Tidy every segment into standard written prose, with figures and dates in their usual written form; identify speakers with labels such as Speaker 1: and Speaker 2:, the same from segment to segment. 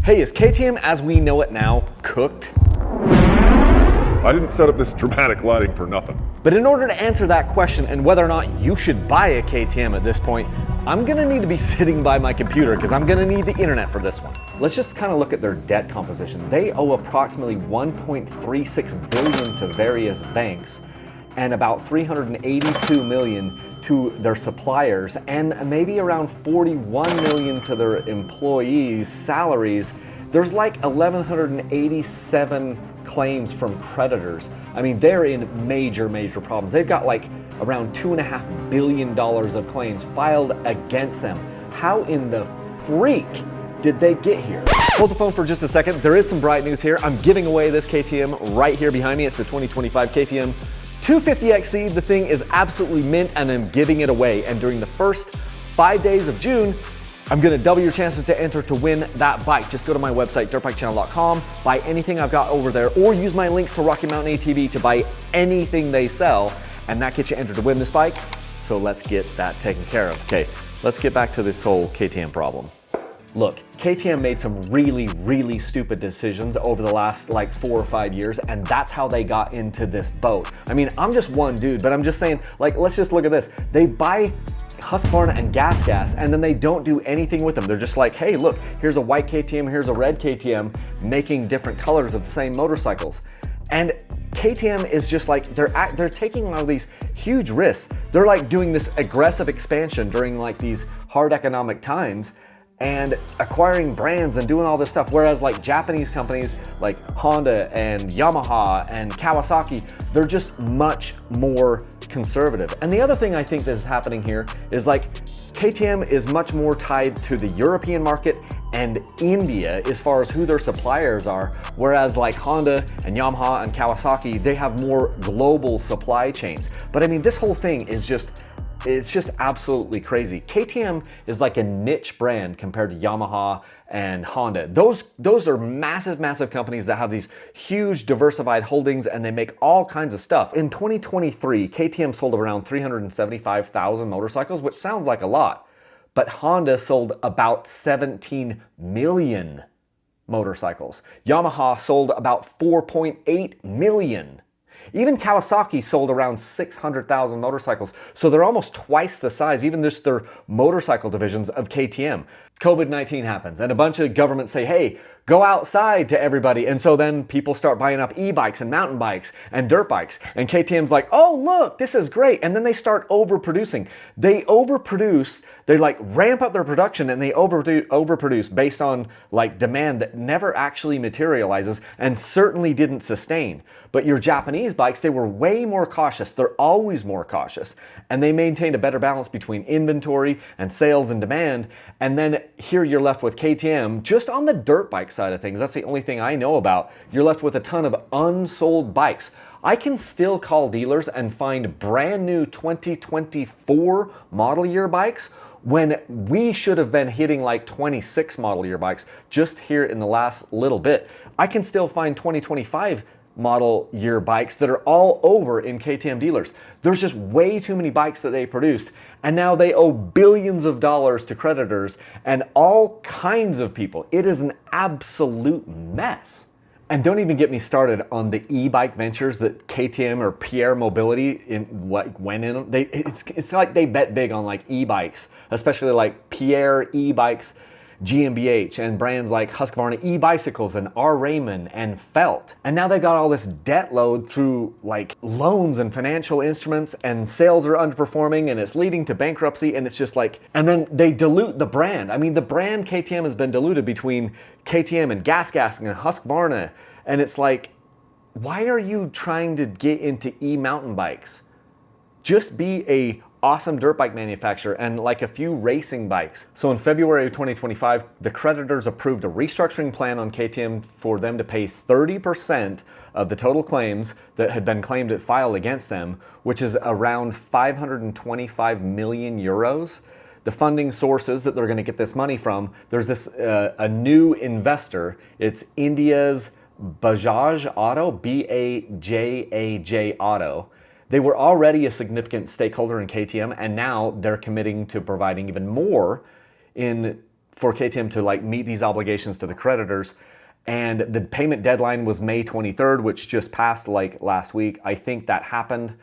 Speaker 1: Hey, is KTM as we know it now cooked?
Speaker 2: I didn't set up this dramatic lighting for nothing.
Speaker 1: But in order to answer that question and whether or not you should buy a KTM at this point, I'm gonna need to be sitting by my computer because I'm gonna need the internet for this one. Let's just kind of look at their debt composition. They owe approximately 1.36 billion to various banks and about 382 million to their suppliers and maybe around 41 million to their employees' salaries. There's like 1,187 claims from creditors. I mean, they're in major problems. They've got like around $2.5 billion of claims filed against them. How in the freak did they get here? Hold the phone for just a second. There is some bright news here. I'm giving away this KTM right here behind me. It's the 2025 KTM 250XC. The thing is absolutely mint and I'm giving it away. And during the first 5 days of June, I'm gonna double your chances to enter to win that bike. Just go to my website, dirtbikechannel.com, buy anything I've got over there, or use my links to Rocky Mountain ATV to buy anything they sell, and that gets you entered to win this bike. So let's get that taken care of. Okay, let's get back to this whole KTM problem. Look, KTM made some really stupid decisions over the last like 4 or 5 years, and that's how they got into this boat. I mean, I'm just one dude, but I'm just saying, like, let's just look at this. They buy Husqvarna and Gas, and then they don't do anything with them. They're just like, hey, look, here's a white KTM, here's a red KTM, making different colors of the same motorcycles. And KTM is just like, they're taking all these huge risks. They're like doing this aggressive expansion during like these hard economic times and acquiring brands and doing all this stuff. Whereas like Japanese companies like Honda and Yamaha and Kawasaki, they're just much more conservative. And the other thing I think that is happening here is like KTM is much more tied to the European market and India as far as who their suppliers are, whereas like Honda and Yamaha and Kawasaki, they have more global supply chains. But I mean, this whole thing is it's just absolutely crazy. KTM is like a niche brand compared to Yamaha and Honda. Those are massive companies that have these huge diversified holdings and they make all kinds of stuff. In 2023, KTM sold around 375,000 motorcycles, which sounds like a lot, but Honda sold about 17 million motorcycles. Yamaha sold about 4.8 million. Even Kawasaki sold around 600,000 motorcycles. So they're almost twice the size, even just their motorcycle divisions, of KTM. COVID-19 happens and a bunch of governments say, hey, go outside to everybody. And so then people start buying up e-bikes and mountain bikes and dirt bikes. And KTM's like, oh, look, this is great. And then they start overproducing. They overproduce, they like ramp up their production and they overproduce based on like demand that never actually materializes and certainly didn't sustain. But your Japanese bikes, they were way more cautious. They're always more cautious. And they maintained a better balance between inventory and sales and demand. And then here you're left with KTM, just on the dirt bike side of things. That's the only thing I know about. You're left with a ton of unsold bikes. I can still call dealers and find brand new 2024 model year bikes when we should have been hitting like 26 model year bikes just here in the last little bit. I can still find 2025 model year bikes that are all over in KTM dealers. There's just way too many bikes that they produced, and now they owe billions of dollars to creditors and all kinds of people. It is an absolute mess. And don't even get me started on the e-bike ventures that KTM or Pierre Mobility went in. It's like they bet big on like e-bikes, especially like Pierre e-bikes, GmbH, and brands like Husqvarna e-bicycles and R. Raymond and Felt. And now they got all this debt load through like loans and financial instruments, and sales are underperforming and it's leading to bankruptcy, and it's just like, and then they dilute the brand. I mean, the brand KTM has been diluted between KTM and Gas and Husqvarna, and it's like, why are you trying to get into e-mountain bikes? Just be a awesome dirt bike manufacturer and like a few racing bikes. So in February of 2025, the creditors approved a restructuring plan on KTM for them to pay 30% of the total claims that had been claimed and filed against them, which is around 525 million euros. The funding sources that they're going to get this money from, there's this a new investor. It's India's Bajaj Auto, BAJAJ Auto. They were already a significant stakeholder in KTM, and now they're committing to providing even more in for KTM to like meet these obligations to the creditors. And the payment deadline was May 23rd, which just passed like last week. I think that happened.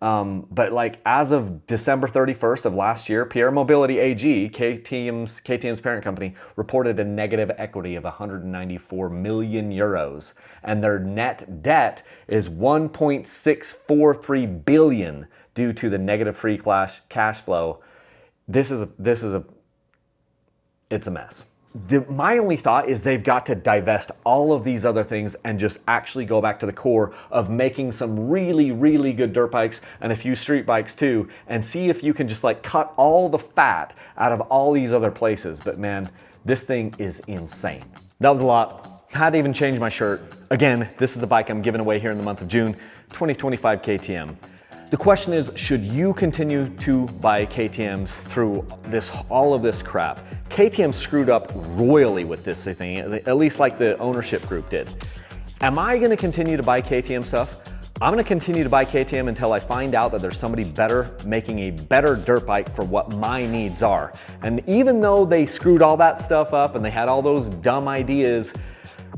Speaker 1: But like as of December 31st of last year, Pierre Mobility AG, KTM's parent company, reported a negative equity of 194 million euros. And their net debt is 1.643 billion due to the negative free cash flow. It's a mess. My only thought is they've got to divest all of these other things and just actually go back to the core of making some really, really good dirt bikes and a few street bikes too, and see if you can just like cut all the fat out of all these other places. But man, this thing is insane. That was a lot. Had to even change my shirt. Again, this is the bike I'm giving away here in the month of June, 2025 KTM. The question is, should you continue to buy KTMs through all of this crap? KTM screwed up royally with this thing, at least like the ownership group did. Am I gonna continue to buy KTM stuff? I'm gonna continue to buy KTM until I find out that there's somebody better making a better dirt bike for what my needs are. And even though they screwed all that stuff up and they had all those dumb ideas,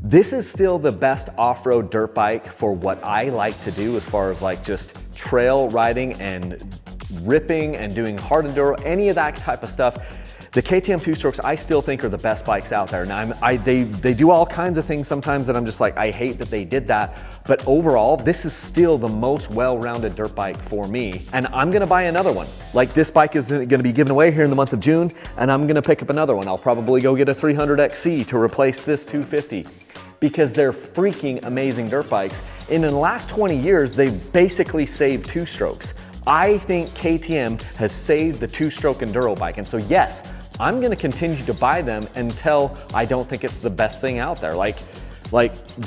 Speaker 1: this is still the best off-road dirt bike for what I like to do as far as like just trail riding and ripping and doing hard enduro, any of that type of stuff. The KTM two-strokes I still think are the best bikes out there. Now they do all kinds of things sometimes that I'm just like, I hate that they did that. But overall, this is still the most well-rounded dirt bike for me. And I'm gonna buy another one. Like this bike is gonna be given away here in the month of June, and I'm gonna pick up another one. I'll probably go get a 300XC to replace this 250. Because they're freaking amazing dirt bikes. And in the last 20 years, they've basically saved two-strokes. I think KTM has saved the two-stroke enduro bike. And so yes, I'm gonna continue to buy them until I don't think it's the best thing out there. Like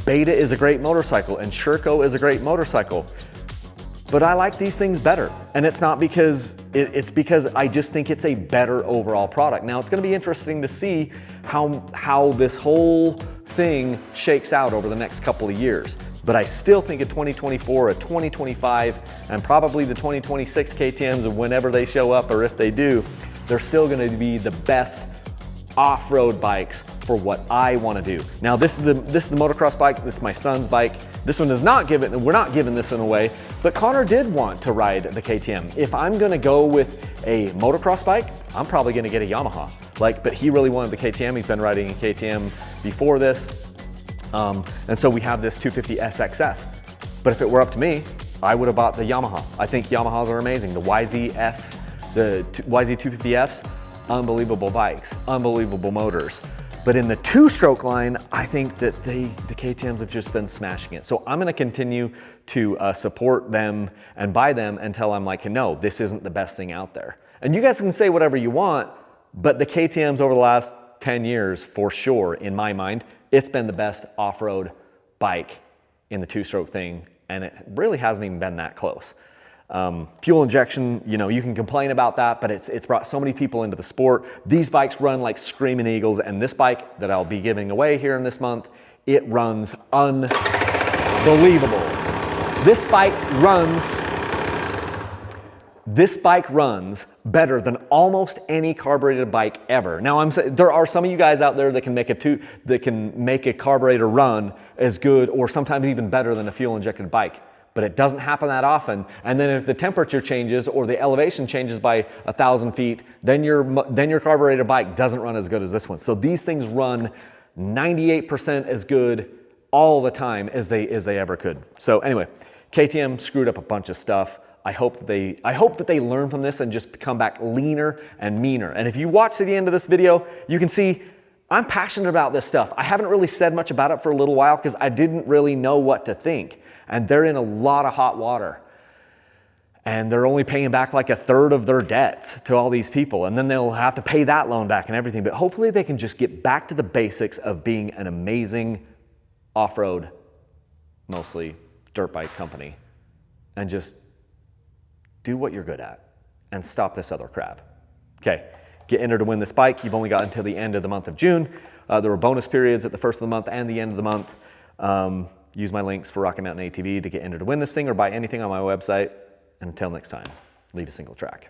Speaker 1: Beta is a great motorcycle and Sherco is a great motorcycle. But I like these things better. And it's not because, it's because I just think it's a better overall product. Now it's gonna be interesting to see how this whole thing shakes out over the next couple of years. But I still think a 2024, a 2025, and probably the 2026 KTMs, whenever they show up or if they do, they're still gonna be the best off-road bikes for what I wanna do. Now this is the motocross bike, this is my son's bike. This one is not given, we're not giving this one away, but Connor did want to ride the KTM. If I'm gonna go with a motocross bike, I'm probably gonna get a Yamaha. But he really wanted the KTM. He's been riding a KTM before this. And so we have this 250 SXF. But if it were up to me, I would have bought the Yamaha. I think Yamahas are amazing. The YZF, the YZ250Fs, unbelievable bikes, unbelievable motors. But in the two-stroke line, I think that the KTMs have just been smashing it. So I'm gonna continue to support them and buy them until I'm like, no, this isn't the best thing out there. And you guys can say whatever you want, but the KTMs over the last 10 years, for sure, in my mind, it's been the best off-road bike in the two-stroke thing, and it really hasn't even been that close. Fuel injection, you can complain about that, but it's brought so many people into the sport. These bikes run like screaming eagles, and this bike that I'll be giving away here in this month, it runs unbelievable. This bike runs better than almost any carbureted bike ever. Now there are some of you guys out there that can make a carburetor run as good or sometimes even better than a fuel injected bike. But it doesn't happen that often. And then if the temperature changes or the elevation changes by 1,000 feet, then your carburetor bike doesn't run as good as this one. So these things run 98% as good all the time as they ever could. So anyway, KTM screwed up a bunch of stuff. I hope that they learn from this and just come back leaner and meaner. And if you watch to the end of this video, you can see I'm passionate about this stuff. I haven't really said much about it for a little while because I didn't really know what to think. And they're in a lot of hot water. And they're only paying back like 1/3 of their debts to all these people. And then they'll have to pay that loan back and everything. But hopefully they can just get back to the basics of being an amazing off-road, mostly dirt bike company. And just do what you're good at and stop this other crap. Okay, get entered to win this bike. You've only got until the end of the month of June. There were bonus periods at the first of the month and the end of the month. Use my links for Rocky Mountain ATV to get entered to win this thing or buy anything on my website. And until next time, leave a single track.